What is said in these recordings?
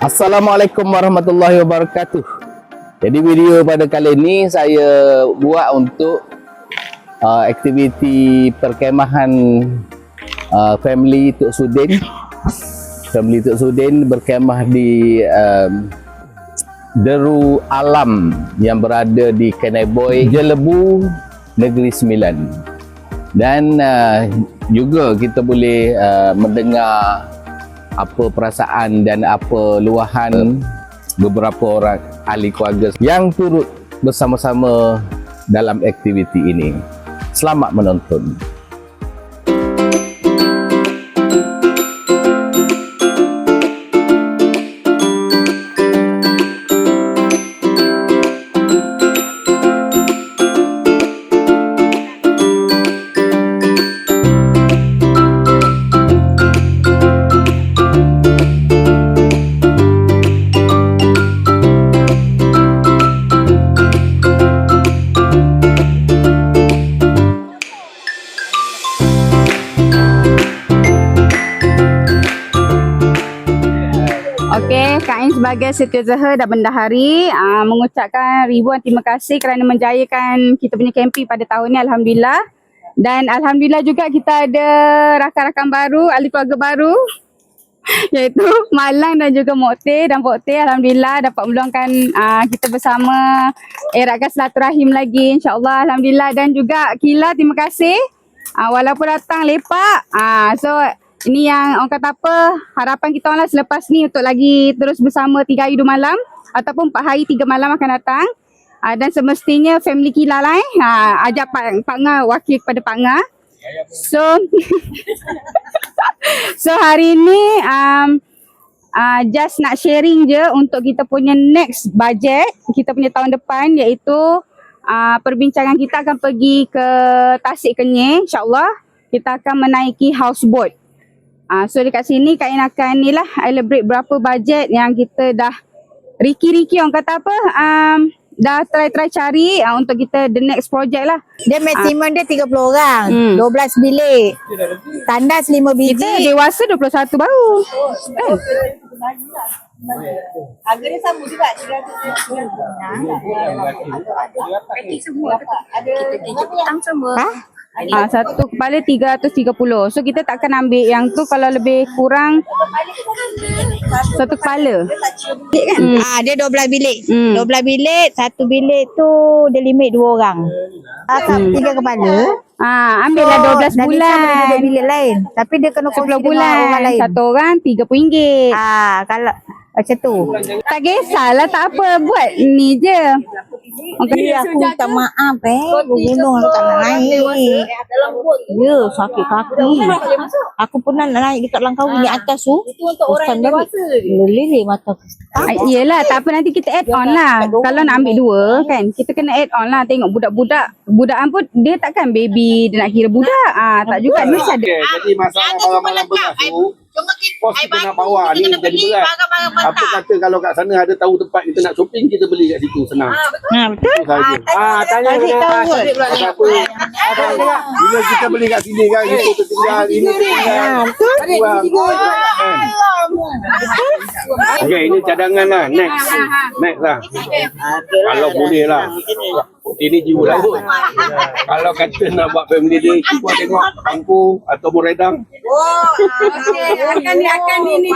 Assalamualaikum warahmatullahi wabarakatuh. Jadi video pada kali ini saya buat untuk aktiviti perkemahan family Tok Sudin. Family Tok Sudin berkemah di Deru Alam yang berada di Kenaiboy, Jelebu, Negeri Sembilan. Dan juga kita boleh mendengar apa perasaan dan apa luahan beberapa orang ahli keluarga yang turut bersama-sama dalam aktiviti ini. Selamat menonton. Okey, Kak Ain sebagai Setiausaha dan Bendahari mengucapkan ribuan terima kasih kerana menjayakan kita punya camping pada tahun ini, Alhamdulillah. Dan Alhamdulillah juga kita ada rakan-rakan baru, ahli keluarga baru iaitu Malang dan juga Mokte dan Pokte. Alhamdulillah dapat meluangkan kita bersama eratkan silaturahim lagi, insyaAllah. Alhamdulillah. Dan juga Kila, terima kasih walaupun datang lepak. So ini yang orang kata apa, harapan kita orang lah selepas ni untuk lagi terus bersama 3 hari 2 malam ataupun 4 hari 3 malam akan datang. Dan semestinya family Kila lah ajak Pak Nga, wakil kepada Pak Nga. So hari ni just nak sharing je untuk kita punya next budget, kita punya tahun depan, iaitu perbincangan kita akan pergi ke Tasik Kenyir, insyaAllah. Kita akan menaiki houseboat. So dekat sini Kak Ain akan ni lah elaborate berapa bajet yang kita dah riki-riki orang kata apa, dah try cari untuk kita the next project lah. Dia maksimum dia 30 orang, 12 bilik, tandas 5 biji. Kita dewasa 21 baru. Harga dia sama juga, 300. Semua ada kita petang semua. Satu kepala 330. So kita tak akan ambil yang tu kalau lebih kurang satu kepala. Kan? Dia 12 bilik. 12 bilik, satu bilik tu dia limit 2 orang. 3 kepala. Ambillah 12 bulan. Ada bilik lain. Tapi dia kena 10 bulan. Orang lain. Satu orang RM30. Kalau macam tu. Tak kisahlah, tak apa. Buat ni je. Aku minta maaf bergulung tak nak naik. Ya, sakit kaki. Aku pernah nak naik dekat Langkawi ni atas tu. Itu untuk orang dewasa. Leleh mata. Yelah, tak apa, nanti kita add on lah. Kalau nak ambil 2 kan, kita kena add on lah. Tengok budak-budak. Budakan pun dia takkan baby, dia nak kira budak. Tak juga, dia mesti ada. Jadi masalah malam-malam bengasuh, kos kita nak bawa ni jadi berat. Apa kata kalau kat sana ada tahu tempat kita nak shopping, kita beli kat situ, senang. Betul. Tanya apa? Bila kita beli kat sini kan, itu tertinggal, ini tertinggal. Betul. Okay, ini cadangan lah. Next lah. Kalau boleh lah. Ini jiwa laut. Kalau kata nak buat family day, cuba tengok Angku atau Moredang. Akan ini.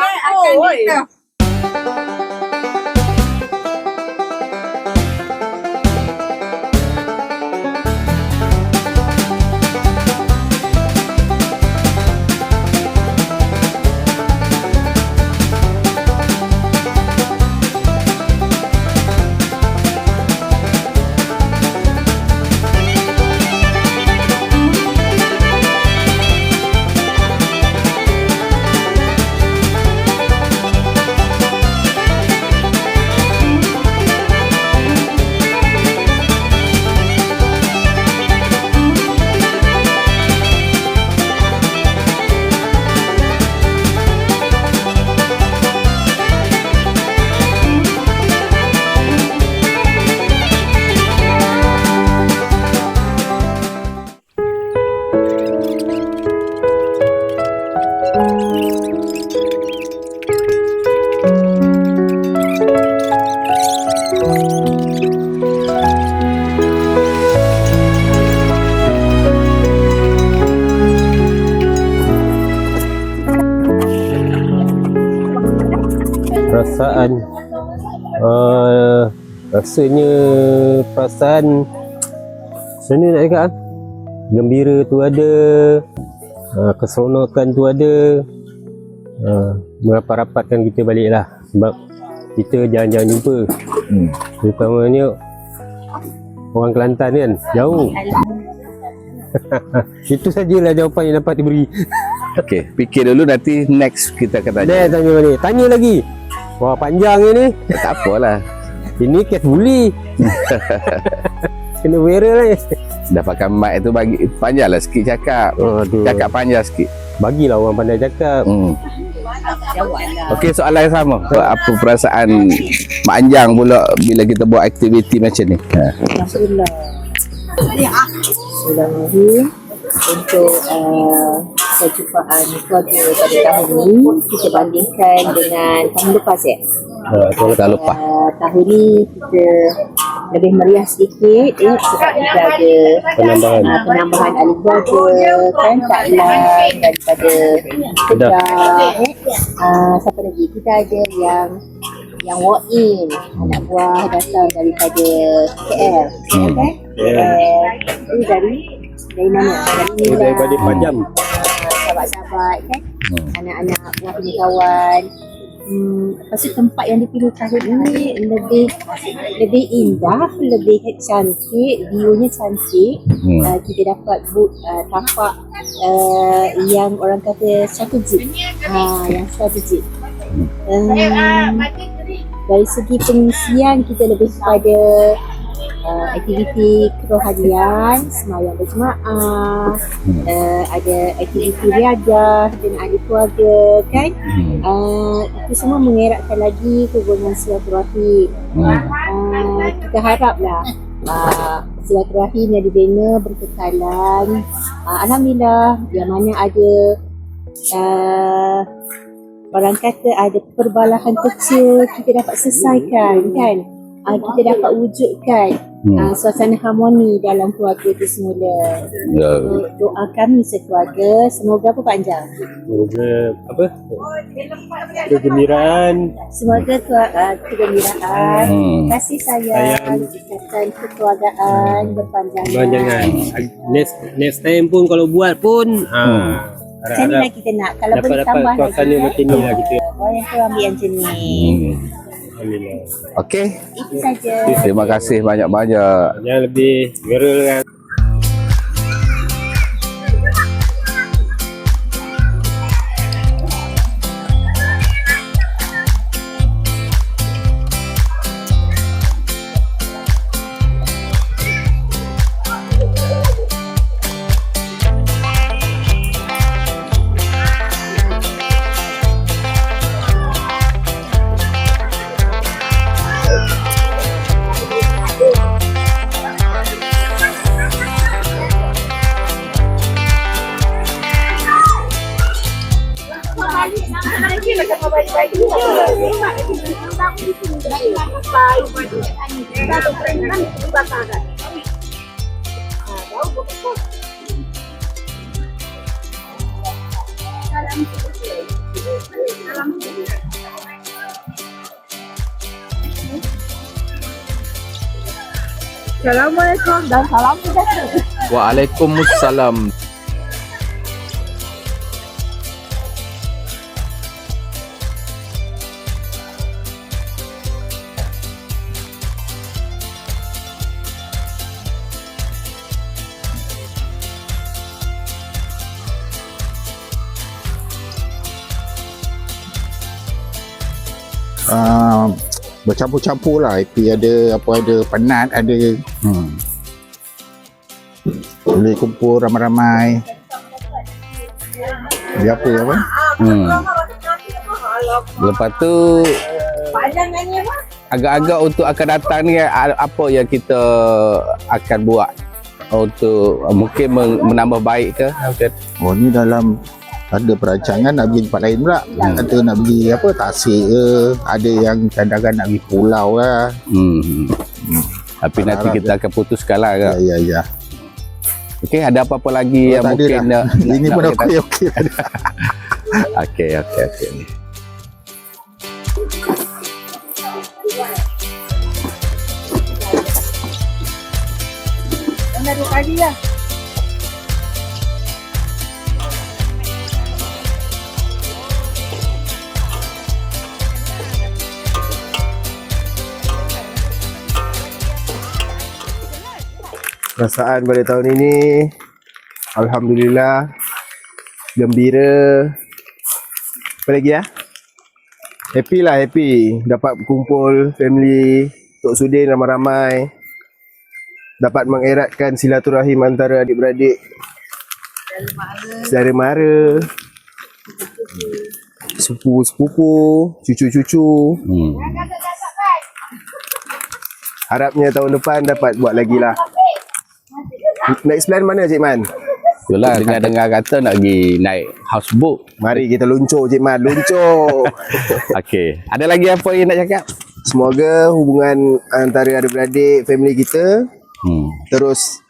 Perasaan rasanya perasaan macam mana nak cakap, gembira tu ada, keseronokan tu ada, merapat-rapatkan kita balik lah, sebab kita jarang-jarang jumpa. Terutamanya orang Kelantan kan, jauh. Itu sajalah jawapan yang dapat diberi. Okey, fikir dulu, nanti next kita akan tanya. Dah tanya balik, tanya lagi. Wah, panjang ni. Tak apalah. Ini kes bully. Kena viral ni. Dapatkan mic tu bagi panjanglah sikit cakap. Aduh. Cakap panjang sikit. Bagilah orang pandai cakap. Okey, soalan yang sama. Apa perasaan Mak Anjang pula bila kita buat aktiviti macam ni? Alhamdulillah. Bismillahirrahmanirrahim. Untuk perjumpaan keluarga pada tahun ni, kita bandingkan dengan tahun lepas ya. Tak lupa. Tahun ni kita lebih meriah sedikit sebab kita ada penambahan ahli keluarga kan, taklan daripada Kedah. Siapa lagi? Kita ada yang walk in, anak buah datang daripada KL. Kan? Ini dari mana? Daripada Padam. Sahabat-sahabat kan, anak-anak buah punya kawan. Lepas tu tempat yang dipilih tahun ini lebih indah, lebih cantik, view-nya cantik. Kita dapat tapak yang orang kata strategik. Yang strategik. Dari segi pengisian kita lebih kepada aktiviti kerohanian, sembahyang berjemaah, ada aktiviti riadah dengan ahli keluarga kan. Itu semua mengeratkan lagi hubungan silaturahim. Kita haraplah silaturahim yang dibina berkekalan. Alhamdulillah, yang mana ada orang kata ada perbalahan kecil kita dapat selesaikan kan. Kita dapat wujudkan suasana harmoni dalam keluarga itu semula. Doa kami sekeluarga semoga apa Pak Anjang? Semoga apa? Kegembiraan. Semoga kegembiraan, kasih sayang, ikatan kekeluargaan berpanjangan. Next time pun kalau buat pun macam ni lah kita nak. Kalau boleh tambah lagi suasana macam ni lah kita. orang yang tu ambil yang macam ni. Alhamdulillah. Okey. Itu saja. Terima kasih banyak-banyak. Yang lebih viral kan. Assalamualaikum dan salam sejahtera. Waalaikumsalam. Bercampur-campur lah. Itu ada apa, ada penat, ada boleh kumpul ramai-ramai. Dia apa. Lepas tu agak-agak untuk akan datang ni apa yang kita akan buat untuk mungkin menambah baik ke? Oh, ni dalam ada perancangan nak pergi tempat lain pula. Kata nak pergi apa, Tasik ke, ada yang kadang-kadang nak pergi pulau lah. Tapi nanti kita akan putuskan lah ke? Ya. Okey, ada apa-apa lagi yang tak mungkin lah. Ini pun kita... okey. Okey. dah 2 kali lah. Perasaan pada tahun ini alhamdulillah gembira. Apa lagi ya? Happy lah, happy dapat berkumpul family Tok Sudin ramai-ramai, dapat mengeratkan silaturahim antara adik-beradik, saudara mara, sepupu-sepupu, cucu-cucu. Harapnya tahun depan dapat buat lagi lah. Next plan mana Cik Man? Itulah dengar-dengar kata nak pergi naik houseboat. Mari kita luncur Cik Man, luncur. Okey. Ada lagi apa yang nak cakap? Semoga hubungan antara adik-beradik family kita terus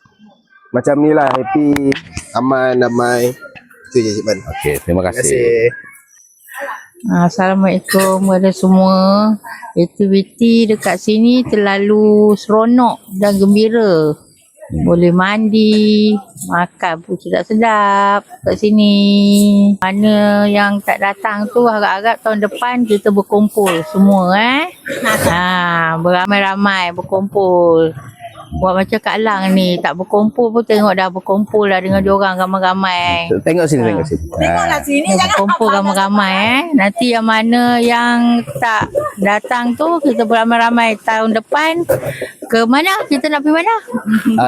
macam ni lah, happy, aman, damai. Itu je Cik Man. Okey, terima Terima kasih. kasih. Assalamualaikum kepada semua. Aktiviti dekat sini terlalu seronok dan gembira. Boleh mandi, makan pun sedap-sedap kat sini. Mana yang tak datang tu harap-harap tahun depan kita berkumpul semua beramai-ramai berkumpul. Buat macam Kak Lang ni, tak berkumpul pun tengok dah berkumpul lah dengan diorang ramai-ramai. Tengok sini, tengok sini. Tengoklah sini, jangan Berkumpul ramai-ramai Nanti yang mana yang tak datang tu kita beramai-ramai tahun depan. Ke mana? Kita nak pergi mana?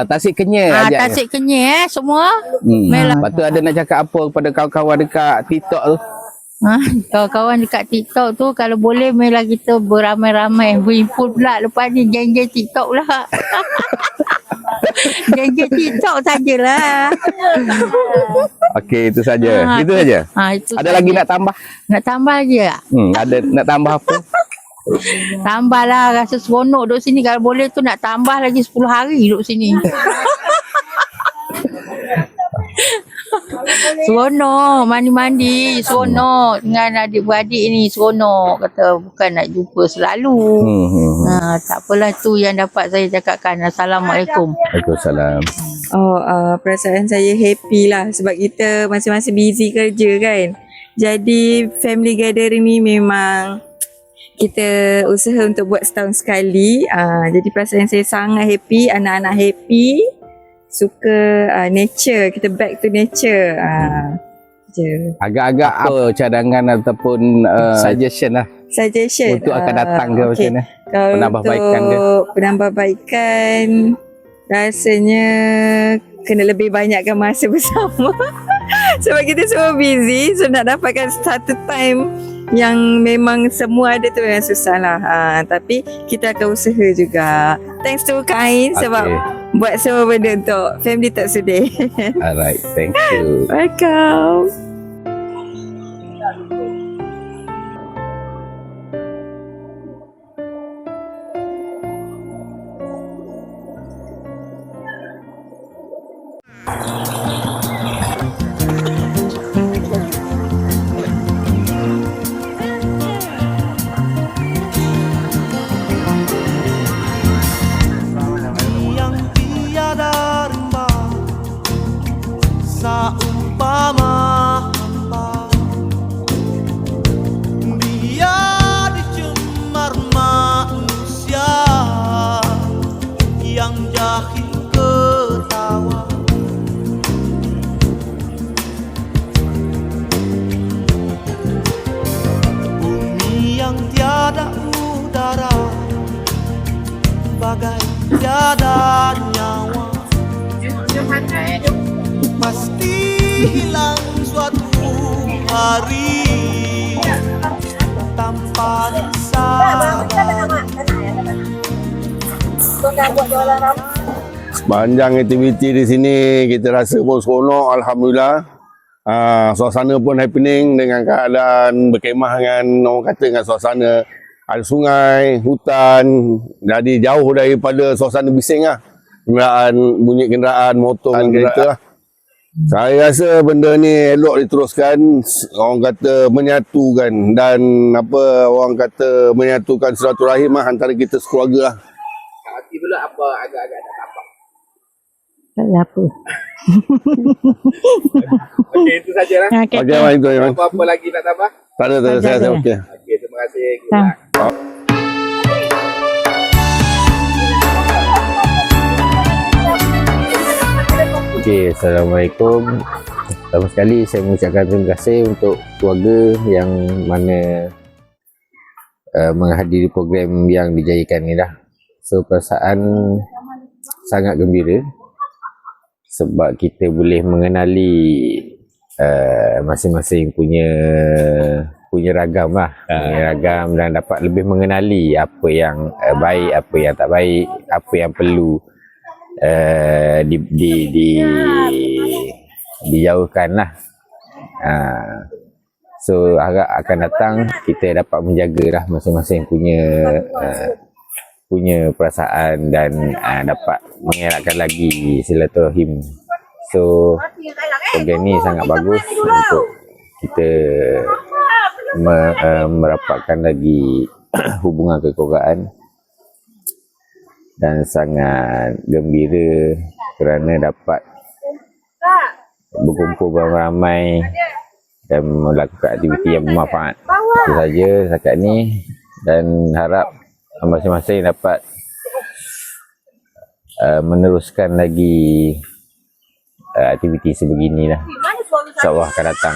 Tasik Kenyir ajak. Tasik Kenyir semua. Melah. Lepas tu ada nak cakap apa kepada kawan-kawan dekat TikTok tu? Kawan-kawan dekat TikTok tu kalau boleh melah kita beramai-ramai berhimpun pula lepas ni geng-geng TikTok pula. Geng-geng TikTok sajalah. Okey, itu saja. Itu saja. Itu Ada saja. lagi nak tambah? Nak tambah lagi tak? Ada nak tambah apa? Tambahlah rasa seronok duduk sini. Kalau boleh tu nak tambah lagi 10 hari duduk sini. Seronok mandi-mandi, seronok dengan adik-beradik ni, seronok kata bukan nak jumpa selalu. Tak apalah, tu yang dapat saya cakapkan. Assalamualaikum. Waalaikumsalam. Perasaan saya happy lah sebab kita masing-masing busy kerja kan. Jadi family gathering ni memang kita usaha untuk buat setahun sekali. Jadi perasaan saya sangat happy, anak-anak happy. Suka nature, kita back to nature. Je. Agak-agak apa cadangan ataupun suggestion lah Suggestion untuk akan datang ke macam mana? Kalau Penambahbaikan ke? Penambahbaikan rasanya kena lebih banyakkan masa bersama. Sebab kita semua busy, so nak dapatkan satu time yang memang semua ada tu yang susah lah. Tapi kita akan usaha juga. Thanks to Kain sebab buat semua benda untuk family tak sedih. Alright, thank you. Welcome. Yang tiada rembang saumpama hampa, dia dicemar manusia yang jahil ketawa. Bumi yang tiada udara bagai tiada nyawa, pasti hilang suatu hari tanpa disadari. Sepanjang aktiviti di sini kita rasa pun seronok, alhamdulillah. Suasana pun happening dengan keadaan berkemah dengan orang kata dengan suasana ada sungai, hutan, jadi jauh daripada suasana bising lah. Bunyi kenderaan, motor dan kereta lah. Saya rasa benda ni elok diteruskan, orang kata menyatukan dan orang kata menyatukan silaturahim lah antara kita sekeluarga lah. Tak ada apa. Okey, itu sajalah. Okey, Okey, Wan, itu Wan. Apa-apa lagi nak tambah? Tak ada, saya okey. Okey, terima kasih. Tak. Okey, Assalamualaikum. Pertama sekali saya mengucapkan terima kasih untuk keluarga yang mana menghadiri program yang dijayakan ni dah. So perasaan sangat gembira sebab kita boleh mengenali masing-masing punya ragam lah, punya ragam, dan dapat lebih mengenali apa yang baik, apa yang tak baik, apa yang perlu dijauhkan lah. So harap akan datang kita dapat menjagalah masing-masing punya perasaan dan dapat mengeratkan lagi silaturahim. So program ni sangat bagus untuk kita merapatkan lagi hubungan kekeluargaan, dan sangat gembira kerana dapat berkumpul beramai-ramai dan melakukan aktiviti yang bermanfaat. Itu saja setakat ni, dan harap masing-masing dapat meneruskan lagi aktiviti sebeginilah. InsyaAllah akan datang.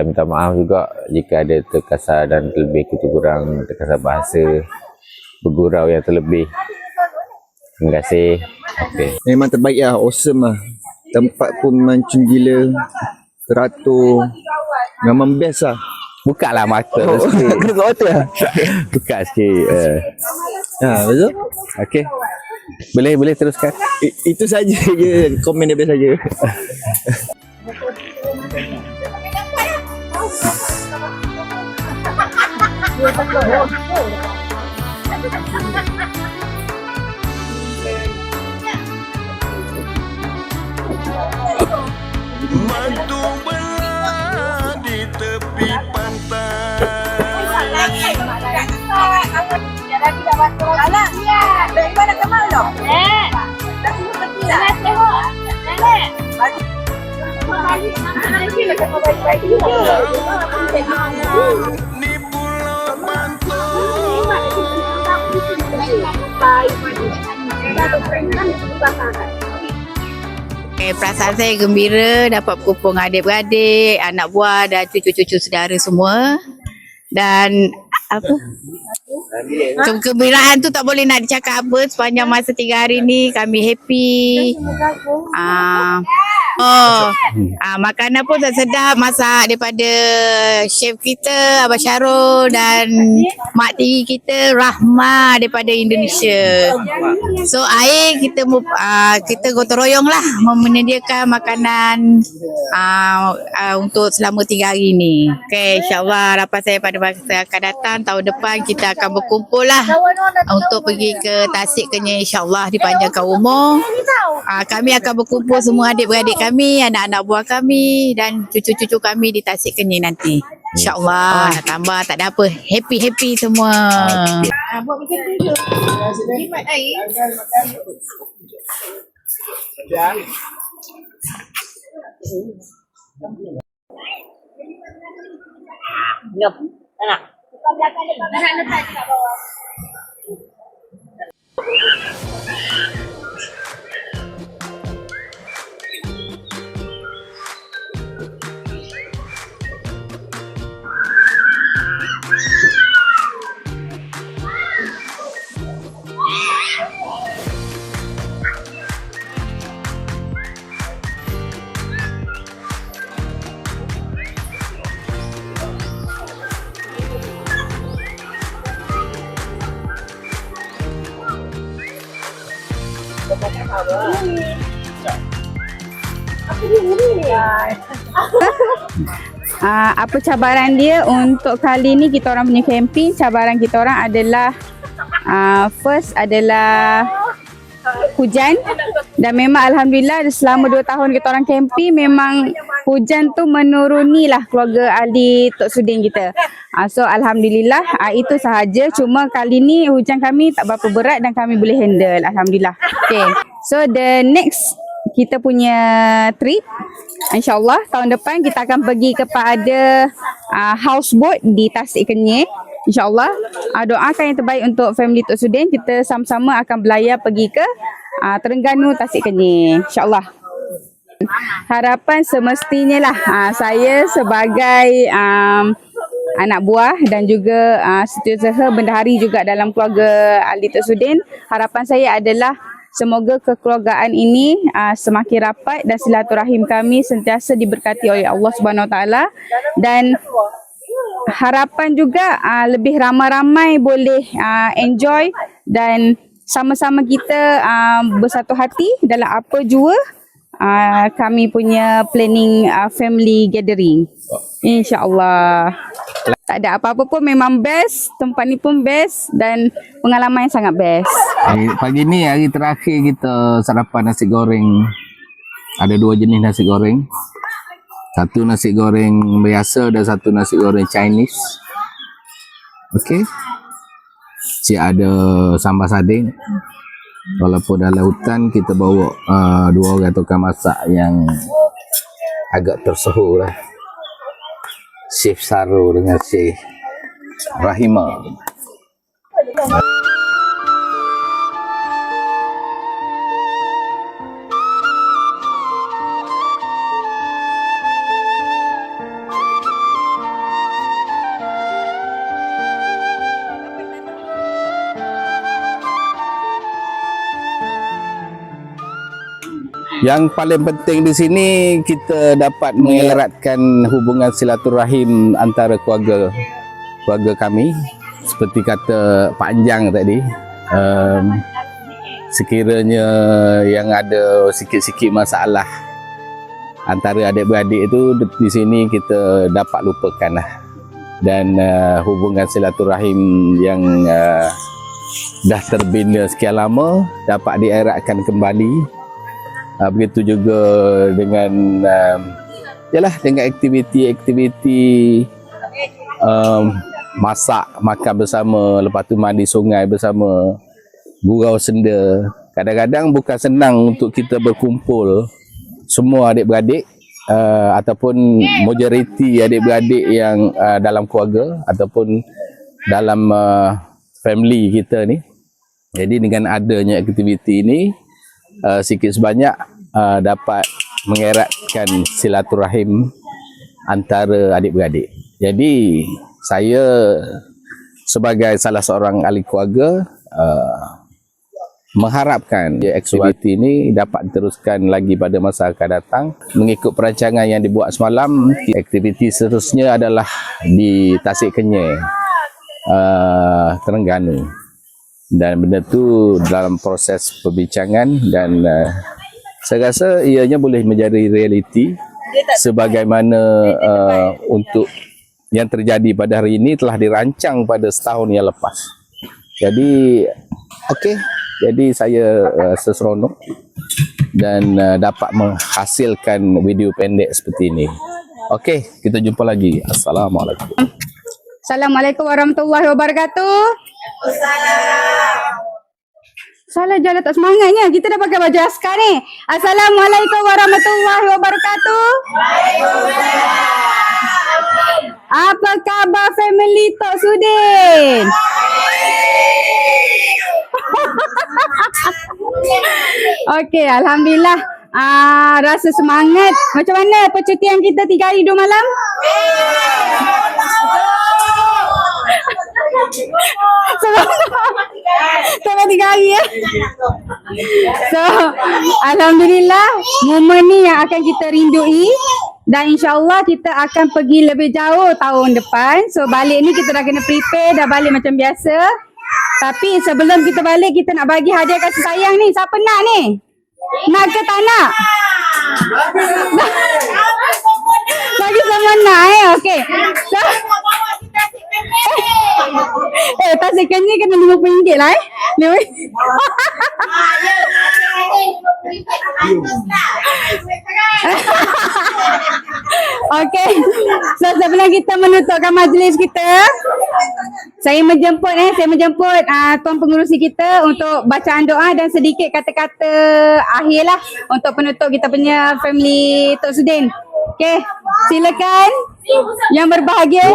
Minta maaf juga jika ada terkasar dan terlebih kurang terkasar bahasa, bergurau yang terlebih. Terima kasih. Okay. Memang terbaik lah, awesome lah. Tempat pun mancung gila, teratur. Memang best lah. Buka lah mata sikit. Buka sikit. Ha, betul? Okey. Boleh teruskan. Itu saja je komen dia saja. Mantu belah di tepi pantai. Di Pulau Perasaan saya gembira dapat berkumpul dengan adik-beradik, anak buah dan cucu-cucu saudara semua. Dan apa? Kegembiraan tu tak boleh nak dicakap apa. Sepanjang masa 3 hari ni kami happy. Makanan pun sedap, masak daripada chef kita Abang Syarul dan mak tiri kita Rahma daripada Indonesia. So air kita gotong royong lah menyediakan makanan untuk selama 3 hari ni. Okay, insyaAllah harapan saya pada masa akan datang tahun depan kita akan berkumpul lah untuk pergi ke Tasik Kenyir, insyaAllah dipanjangkan umur. Kami akan berkumpul semua adik-beradik kami, anak-anak buah kami dan cucu-cucu kami di Tasik Kenyir nanti. InsyaAllah nak tambah tak ada apa. Happy-happy semua. Buat macam tu. Jimat air. Jom. Anak. Anak letak kat bawah. Apa cabaran dia untuk kali ni kita orang punya camping? Cabaran kita orang adalah first adalah hujan, dan memang alhamdulillah selama 2 tahun kita orang camping memang hujan tu menuruni lah keluarga Ali Tok Sudin kita. So alhamdulillah itu sahaja, cuma kali ni hujan kami tak berapa berat dan kami boleh handle, alhamdulillah. Okay. So the next kita punya trip, InsyaAllah tahun depan kita akan pergi kepada houseboat di Tasik Kenyir. InsyaAllah doakan yang terbaik untuk family Tok Sudin. Kita sama-sama akan berlayar pergi ke Terengganu, Tasik Kenyir. InsyaAllah. Harapan semestinya lah saya sebagai anak buah dan juga setiausaha bendahari juga dalam keluarga ahli Tok Sudin, harapan saya adalah semoga kekeluargaan ini semakin rapat dan silaturahim kami sentiasa diberkati oleh Allah Subhanahu Wa Taala, dan harapan juga lebih ramai-ramai boleh enjoy dan sama-sama kita bersatu hati dalam apa jua kami punya planning family gathering. InsyaAllah. Tak ada apa-apa pun, memang best. Tempat ni pun best dan pengalaman yang sangat best. Pagi ni hari terakhir kita sarapan nasi goreng. Ada 2 jenis nasi goreng. Satu nasi goreng biasa dan satu nasi goreng Chinese. Okey. Cik ada sambal sardin. Walaupun dalam hutan kita bawa 2 orang tukang masak yang agak tersohor lah. Chef Saru dengan Chef Rahima. Yang paling penting di sini kita dapat mengeratkan hubungan silaturahim antara keluarga kami. Seperti kata Pak Anjang tadi, sekiranya yang ada sikit-sikit masalah antara adik-beradik itu di sini kita dapat lupakan lah. Dan hubungan silaturahim yang dah terbina sekian lama dapat dieratkan kembali. Begitu juga dengan dengan aktiviti-aktiviti masak, makan bersama, lepas tu mandi sungai bersama, gurau senda. Kadang-kadang bukan senang untuk kita berkumpul semua adik-beradik ataupun majoriti adik-beradik yang dalam keluarga ataupun dalam family kita ni. Jadi dengan adanya aktiviti ini sikit sebanyak dapat mengeratkan silaturahim antara adik-beradik. Jadi saya sebagai salah seorang ahli keluarga mengharapkan aktiviti ini dapat diteruskan lagi pada masa akan datang. Mengikut perancangan yang dibuat semalam, aktiviti seterusnya adalah di Tasik Kenyir, Terengganu. Dan benda tu dalam proses perbincangan dan saya rasa ianya boleh menjadi realiti sebagaimana untuk yang terjadi pada hari ini telah dirancang pada setahun yang lepas. Jadi jadi saya seseronok dan dapat menghasilkan video pendek seperti ini. Okey, kita jumpa lagi. Assalamualaikum. Assalamualaikum warahmatullahi wabarakatuh. Salah jalan tak semangatnya. Kita dah pakai baju askar ni. Assalamualaikum warahmatullahi wabarakatuh. Apa khabar family Tok Sudin? Okey, alhamdulillah. Rasa semangat. Macam mana percutian kita 3 hari 2 malam? Sampai 3 hari ya. So alhamdulillah, momen ni yang akan kita rindui. Dan insyaAllah kita akan pergi lebih jauh tahun depan. So balik ni kita dah kena prepare, dah balik macam biasa. Tapi sebelum kita balik, kita nak bagi hadiah kasih sayang ni. Siapa nak ni? Nak ke tak nak? Bagi semua nak okey. So, Tasik Kenyir kena RM50 lah Okey. So sebelum kita menutupkan majlis kita, saya menjemput tuan pengurusi kita untuk bacaan doa dan sedikit kata-kata akhir lah untuk penutup kita punya family Tok Sudin. Okey, silakan yang berbahagia.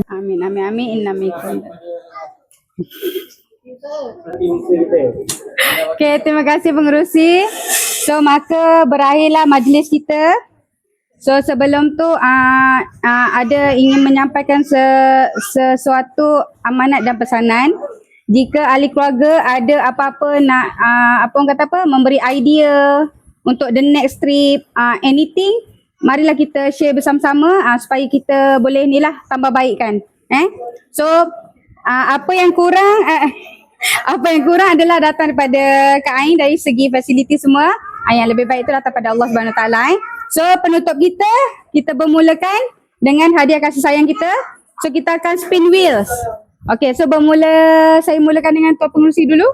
Amin, amin, amin. Inna minkum. Okay, terima kasih pengerusi. So, maka berakhirlah majlis kita. So, sebelum tu ada ingin menyampaikan sesuatu amanat dan pesanan. Jika ahli keluarga ada apa-apa nak memberi idea untuk the next trip, anything, marilah kita share bersama-sama supaya kita boleh ni lah tambah baik kan. So apa yang kurang adalah datang daripada Kak Ain dari segi fasiliti semua. Yang lebih baik itu datang daripada Allah Subhanahu Taala. So penutup kita bermulakan dengan hadiah kasih sayang kita. So kita akan spin wheels. Okay, so saya mulakan dengan tuan pengurusi dulu.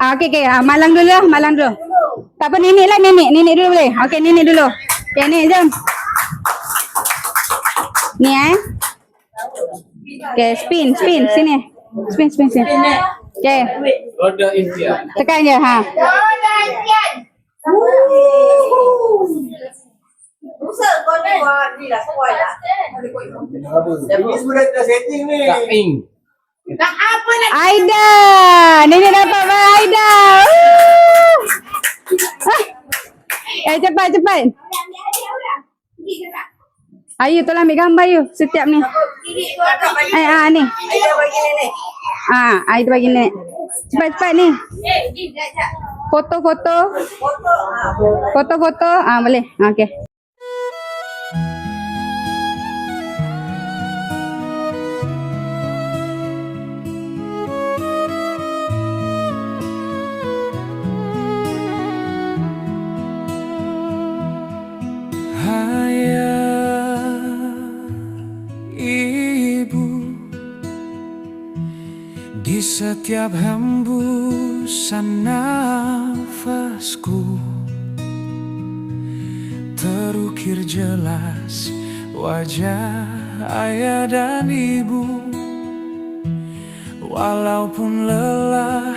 Okay, malang dulu lah, malang dulu. Tak apa, nenek lah, nenek dulu boleh. Okay, nenek dulu. Okay, nenek jom. Ni Okay, spin, sini. Spin. Okay. Tekan je, Aida, nenek dapat Aida. Cepat. Ayu, tolong ambil gambar you setiap ni. Ni. Aida bagi nenek. Cepat ni. Foto. Boleh. Okey. Di setiap hembusan nafasku terukir jelas wajah ayah dan ibu. Walaupun lelah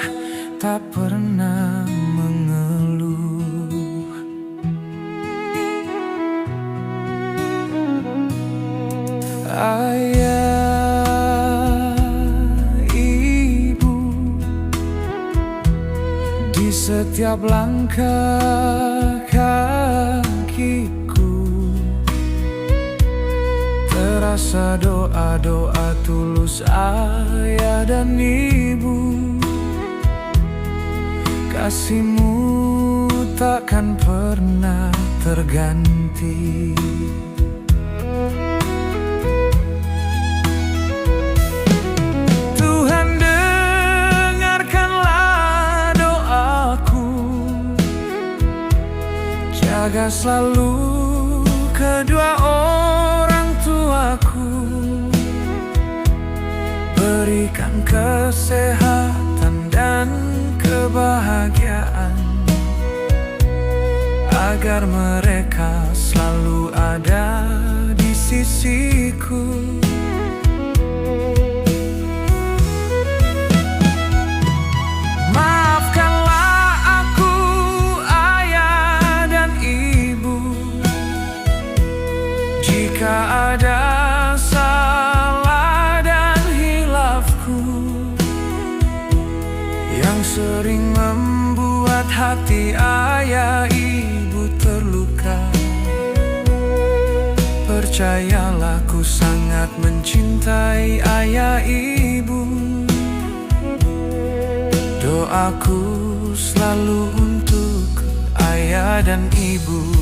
tak pernah mengeluh. Setiap langkah kakiku terasa doa-doa tulus ayah dan ibu. Kasihmu takkan pernah terganti. Jaga selalu kedua orang tuaku, berikan kesehatan dan kebahagiaan, agar mereka selalu ada di sisiku. Jika ada salah dan hilafku yang sering membuat hati ayah ibu terluka, Percayalah ku sangat mencintai ayah ibu. Doaku selalu untuk ayah dan ibu.